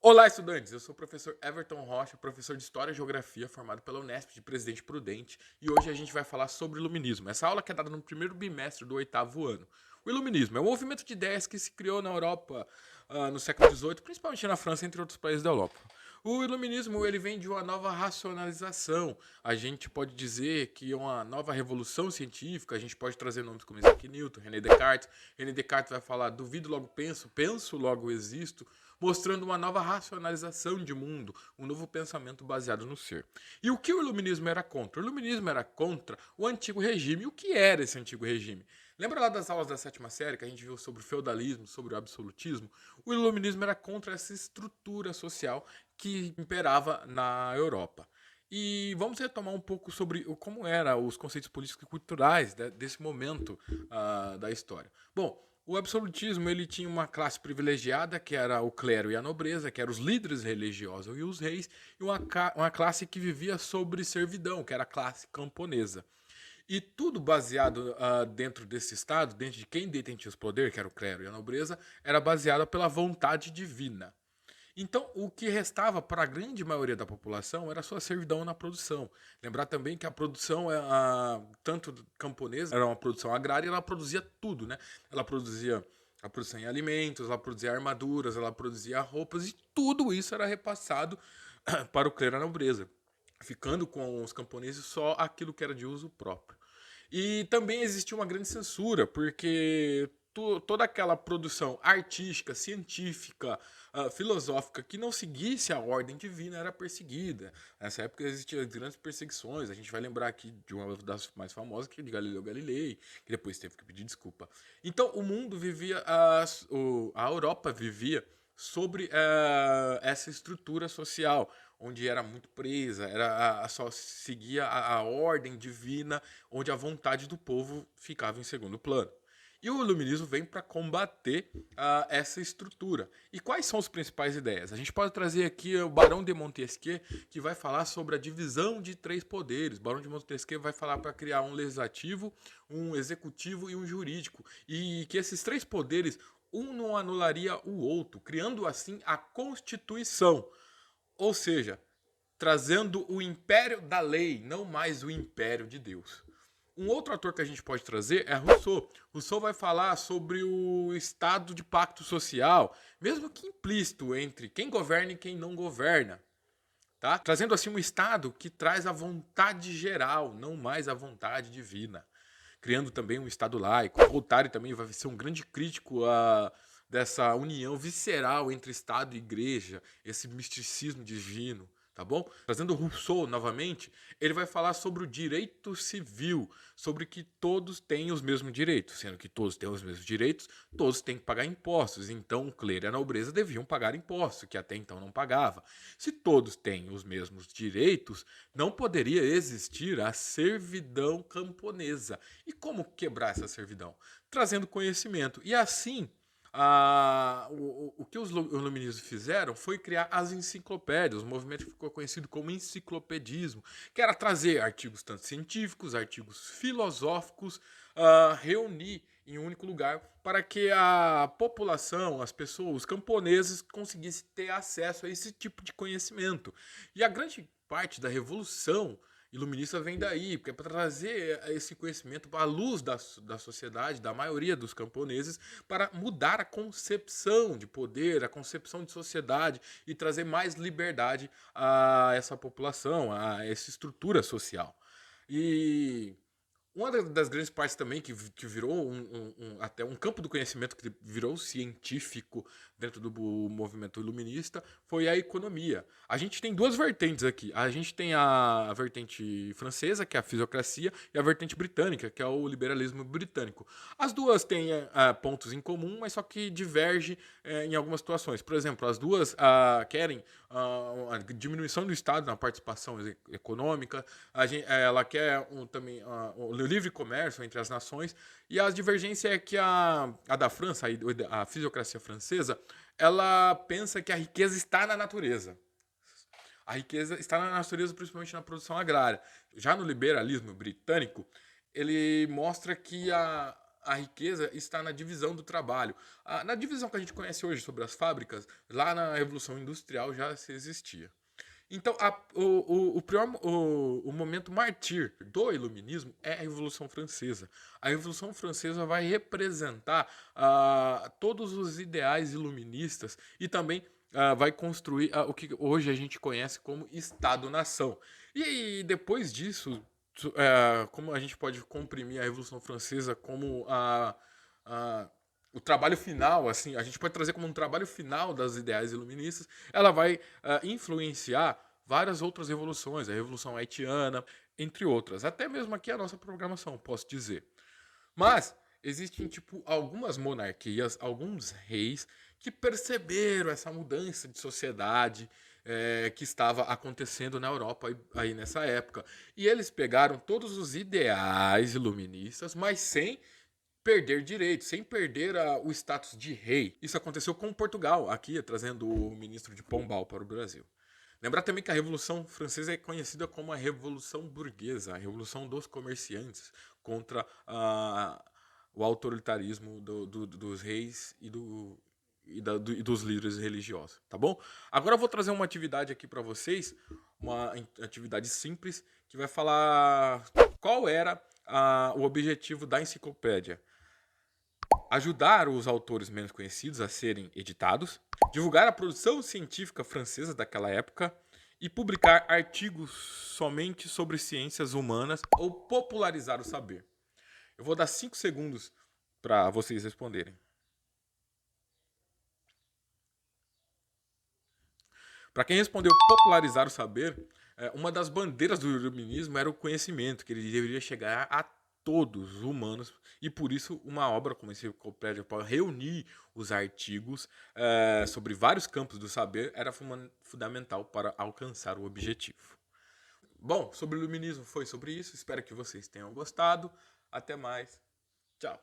Olá, estudantes! Eu sou o professor Everton Rocha, professor de História e Geografia, formado pela Unesp de Presidente Prudente, e hoje a gente vai falar sobre o Iluminismo. Essa aula que é dada no primeiro bimestre do oitavo ano. O Iluminismo é um movimento de ideias que se criou na Europa no século XVIII, principalmente na França, entre outros países da Europa. O Iluminismo ele vem de uma nova racionalização. A gente pode dizer que é uma nova revolução científica. A gente pode trazer nomes como Isaac Newton, René Descartes. René Descartes vai falar duvido, logo penso, penso, logo existo, mostrando uma nova racionalização de mundo, um novo pensamento baseado no ser. E o que o Iluminismo era contra? O Iluminismo era contra o antigo regime. E o que era esse antigo regime? Lembra lá das aulas da sétima série que a gente viu sobre o feudalismo, sobre o absolutismo? O Iluminismo era contra essa estrutura social que imperava na Europa. E vamos retomar um pouco sobre como eram os conceitos políticos e culturais desse momento da história. Bom, o absolutismo ele tinha uma classe privilegiada, que era o clero e a nobreza, que eram os líderes religiosos e os reis, e uma classe que vivia sobre servidão, que era a classe camponesa. E tudo baseado dentro desse estado, dentro de quem detentia os poderes, que era o clero e a nobreza, era baseado pela vontade divina. Então, o que restava para a grande maioria da população era a sua servidão na produção. Lembrar também que a produção, tanto camponesa, era uma produção agrária, e ela produzia tudo, né? Ela produzia a produção em alimentos, ela produzia armaduras, ela produzia roupas, e tudo isso era repassado para o clero e a nobreza, ficando com os camponeses só aquilo que era de uso próprio. E também existia uma grande censura, porque toda aquela produção artística, científica, filosófica que não seguisse a ordem divina era perseguida. Nessa época existiam grandes perseguições. A gente vai lembrar aqui de uma das mais famosas, que é de Galileu Galilei, que depois teve que pedir desculpa. Então o mundo vivia, a Europa vivia sobre essa estrutura social, onde era muito presa, só seguia a ordem divina, onde a vontade do povo ficava em segundo plano. E o iluminismo vem para combater essa estrutura. E quais são as principais ideias? A gente pode trazer aqui o Barão de Montesquieu, que vai falar sobre a divisão de três poderes. O Barão de Montesquieu vai falar para criar um legislativo, um executivo e um jurídico. E que esses três poderes, um não anularia o outro, criando assim a Constituição. Ou seja, trazendo o império da lei, não mais o império de Deus. Um outro ator que a gente pode trazer é Rousseau. Rousseau vai falar sobre o estado de pacto social, mesmo que implícito entre quem governa e quem não governa. Tá? Trazendo assim um estado que traz a vontade geral, não mais a vontade divina. Criando também um estado laico. Voltaire também vai ser um grande crítico dessa união visceral entre Estado e Igreja, esse misticismo divino, tá bom? Trazendo Rousseau novamente, ele vai falar sobre o direito civil, sobre que todos têm os mesmos direitos, sendo que todos têm os mesmos direitos, todos têm que pagar impostos. Então, o clero e a nobreza deviam pagar impostos, que até então não pagava. Se todos têm os mesmos direitos, não poderia existir a servidão camponesa. E como quebrar essa servidão? Trazendo conhecimento. E assim, o que os iluministas fizeram foi criar as enciclopédias, o movimento ficou conhecido como enciclopedismo, que era trazer artigos tanto científicos, artigos filosóficos, reunir em um único lugar para que a população, as pessoas, os camponeses conseguissem ter acesso a esse tipo de conhecimento. E a grande parte da revolução iluminista vem daí, porque é para trazer esse conhecimento à luz da sociedade, da maioria dos camponeses, para mudar a concepção de poder, a concepção de sociedade e trazer mais liberdade a essa população, a essa estrutura social. E uma das grandes partes também que virou até um campo do conhecimento que virou científico dentro do movimento iluminista foi a economia. A gente tem duas vertentes aqui. A gente tem a vertente francesa, que é a fisiocracia, e a vertente britânica, que é o liberalismo britânico. As duas têm pontos em comum, mas só que diverge em algumas situações. Por exemplo, as duas querem a diminuição do Estado na participação econômica, ela quer também o livre comércio entre as nações, e a divergência é que a da França, a fisiocracia francesa, ela pensa que a riqueza está na natureza. A riqueza está na natureza, principalmente na produção agrária. Já no liberalismo britânico, ele mostra que a riqueza está na divisão do trabalho. Na divisão que a gente conhece hoje sobre as fábricas, lá na Revolução Industrial já se existia. Então, o momento martir do iluminismo é a Revolução Francesa. A Revolução Francesa vai representar todos os ideais iluministas e também vai construir o que hoje a gente conhece como Estado-nação. E depois disso, como a gente pode comprimir a Revolução Francesa como a o trabalho final, assim, a gente pode trazer como um trabalho final das ideais iluministas, ela vai influenciar várias outras revoluções, a Revolução Haitiana, entre outras. Até mesmo aqui a nossa programação, posso dizer. Mas existem, tipo, algumas monarquias, alguns reis que perceberam essa mudança de sociedade que estava acontecendo na Europa aí nessa época. E eles pegaram todos os ideais iluministas, mas sem perder direitos, sem perder o status de rei. Isso aconteceu com Portugal, aqui trazendo o ministro de Pombal para o Brasil. Lembrar também que a Revolução Francesa é conhecida como a Revolução Burguesa, a Revolução dos Comerciantes, contra o autoritarismo dos reis e dos líderes religiosos, tá bom? Agora eu vou trazer uma atividade aqui para vocês, uma atividade simples, que vai falar qual era o objetivo da enciclopédia. Ajudar os autores menos conhecidos a serem editados, divulgar a produção científica francesa daquela época e publicar artigos somente sobre ciências humanas ou popularizar o saber. Eu vou dar 5 segundos para vocês responderem. Para quem respondeu popularizar o saber, uma das bandeiras do iluminismo era o conhecimento, que ele deveria chegar a todos os humanos, e por isso uma obra como a enciclopédia para reunir os artigos sobre vários campos do saber era fundamental para alcançar o objetivo. Bom, sobre o iluminismo foi sobre isso, espero que vocês tenham gostado. Até mais, tchau.